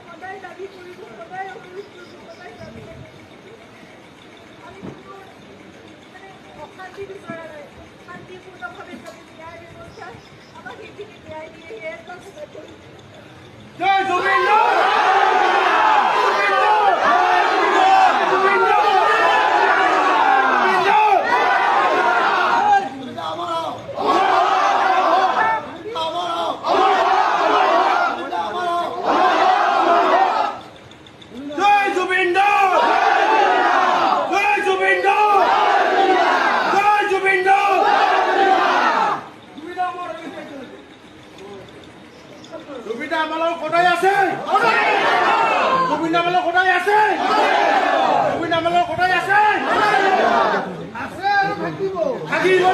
সদায় দাবী কৰিব, সদায় অভিযোগ কৰিব, সদায় দাবী আমি কোনো মানে অশান্তি বিচৰা নাই। শান্তিপূৰ্ণভাৱে যদি ন্যায় ব্যৱস্থা আমাক সেইখিনি ন্যায় দিয়ে সেয়ে সদায় কৰিম। জয় জুবিন জুবিনদা আমাৰ লগত সদায় আছে। জুবিনদা আমাৰ লগত সদায় আছে। জুবিনদা আমাৰ লগত সদায় আছে। থাকিব।